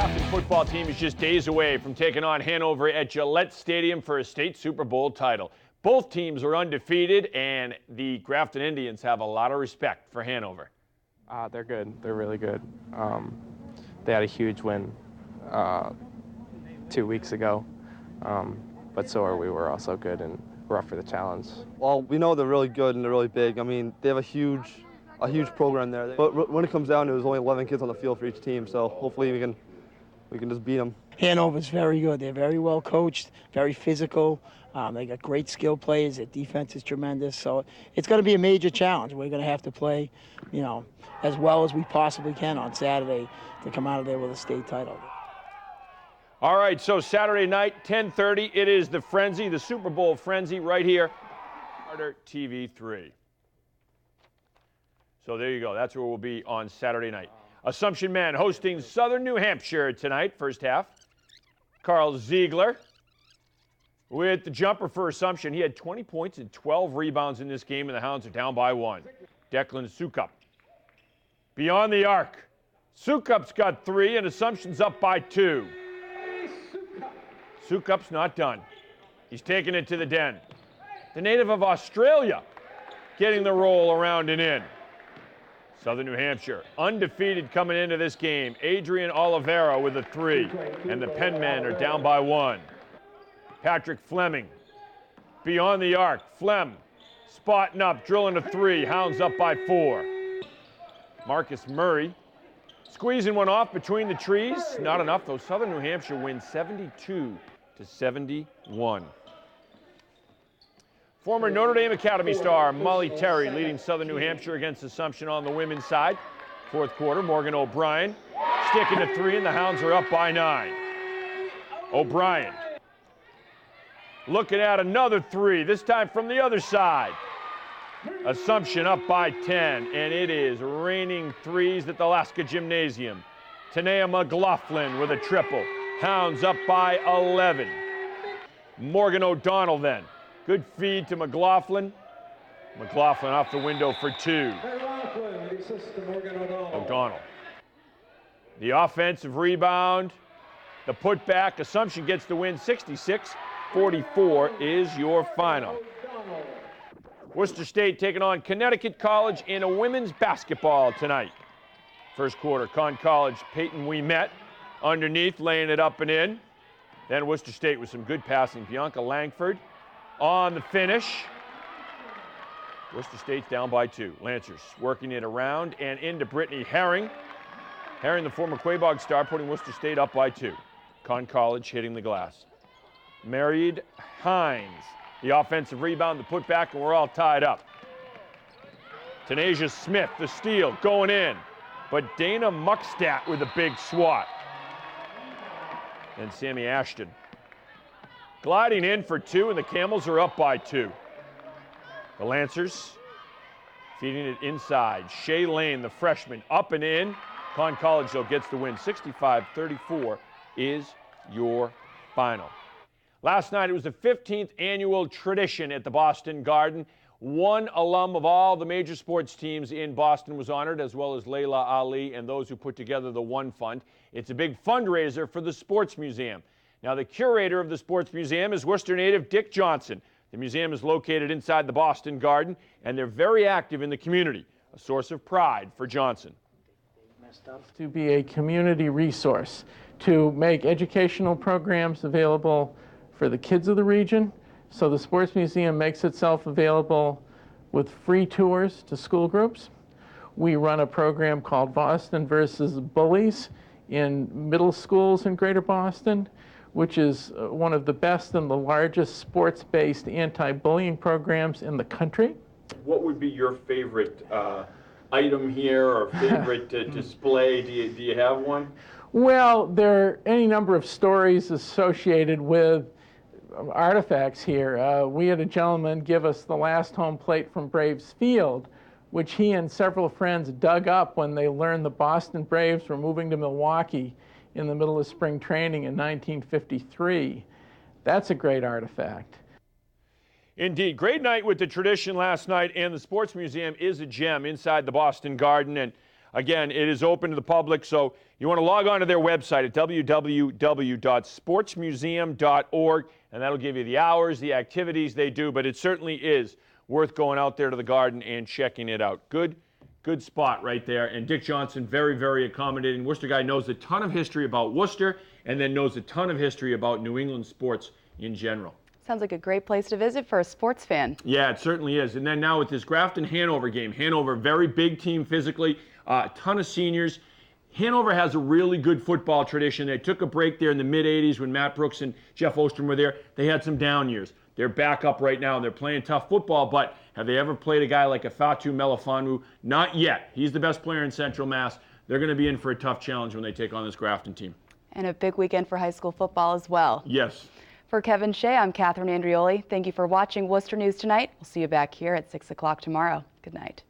Grafton football team is just days away from taking on Hanover at Gillette Stadium for a state Super Bowl title. Both teams are undefeated, and the Grafton Indians have a lot of respect for Hanover. They're good. They're really good. They had a huge win 2 weeks ago, but so are we. We're also good, and we're up for the challenge. Well, we know they're really good and they're really big. I mean, they have a huge program there. But when it comes down to it, there's only 11 kids on the field for each team, so hopefully we can just beat them. Hanover's very good. They're very well coached, very physical. They got great skill players. Their defense is tremendous. So it's going to be a major challenge. We're going to have to play, as well as we possibly can on Saturday to come out of there with a state title. All right, so Saturday night, 10:30, it is the Frenzy, the Super Bowl Frenzy, right here, Carter TV3. So there you go. That's where we'll be on Saturday night. Assumption Men hosting Southern New Hampshire tonight, first half. Carl Ziegler with the jumper for Assumption. He had 20 points and 12 rebounds in this game, and the Hounds are down by 1. Declan Sukup. Beyond the arc. Sukup's got 3, and Assumption's up by 2. Sukup's not done. He's taking it to the den. The native of Australia getting the roll around and in. Southern New Hampshire, undefeated coming into this game. Adrian Oliveira with a 3, and the Penmen are down by 1. Patrick Fleming, beyond the arc. Flem, spotting up, drilling a 3. Hounds up by 4. Marcus Murray, squeezing one off between the trees. Not enough, though. Southern New Hampshire wins 72-71. Former Notre Dame Academy star Molly Terry leading Southern New Hampshire against Assumption on the women's side. Fourth quarter, Morgan O'Brien sticking to 3, and the Hounds are up by 9. O'Brien looking at another 3, this time from the other side. Assumption up by 10, and it is raining threes at the Alaska Gymnasium. Tanea McLaughlin with a triple. Hounds up by 11. Morgan O'Donnell then. Good feed to McLaughlin. McLaughlin off the window for 2. O'Donnell. The offensive rebound. The putback. Assumption gets the win. 66-44 is your final. Worcester State taking on Connecticut College in a women's basketball tonight. First quarter, Conn College, Peyton Ouimet underneath, laying it up and in. Then Worcester State with some good passing. Bianca Langford on the finish. Worcester State's down by 2. Lancers working it around and into Brittany Herring. Herring, the former Quabog star, putting Worcester State up by 2. Conn College hitting the glass. Married Hines. The offensive rebound, the putback, and we're all tied up. Tanasia Smith, the steal, going in. But Dana Muckstadt with a big swat. And Sammy Ashton gliding in for 2, and the Camels are up by 2. The Lancers feeding it inside. Shea Lane, the freshman, up and in. Conn College, though, gets the win. 65-34 is your final. Last night, it was the 15th annual tradition at the Boston Garden. One alum of all the major sports teams in Boston was honored, as well as Layla Ali and those who put together the One Fund. It's a big fundraiser for the Sports Museum. Now, the curator of the Sports Museum is Worcester native Dick Johnson. The museum is located inside the Boston Garden, and they're very active in the community, a source of pride for Johnson. To be a community resource, to make educational programs available for the kids of the region. So the Sports Museum makes itself available with free tours to school groups. We run a program called Boston versus Bullies in middle schools in Greater Boston, which is one of the best and the largest sports-based anti-bullying programs in the country. What would be your favorite item here or favorite display? Do you have one? Well, there are any number of stories associated with artifacts here. We had a gentleman give us the last home plate from Braves Field, which he and several friends dug up when they learned the Boston Braves were moving to Milwaukee in the middle of spring training in 1953. That's a great artifact. Indeed. Great night with the tradition last night, and the Sports Museum is a gem inside the Boston Garden. And Again, it is open to the public, so you want to log on to their website at www.sportsmuseum.org, and that'll give you the hours, the activities they do, but it certainly is worth going out there to the Garden and checking it out. Good spot right there. And Dick Johnson, very, very accommodating. Worcester guy, knows a ton of history about Worcester and then knows a ton of history about New England sports in general. Sounds like a great place to visit for a sports fan. Yeah, it certainly is. And then now with this Grafton-Hanover game, Hanover, very big team physically, a ton of seniors. Hanover has a really good football tradition. They took a break there in the mid-'80s when Matt Brooks and Jeff Ostrom were there. They had some down years. They're back up right now, and they're playing tough football, but have they ever played a guy like a Fatu Melifonwu? Not yet. He's the best player in Central Mass. They're going to be in for a tough challenge when they take on this Grafton team. And a big weekend for high school football as well. Yes. For Kevin Shea, I'm Catherine Andrioli. Thank you for watching Worcester News Tonight. We'll see you back here at 6 o'clock tomorrow. Good night.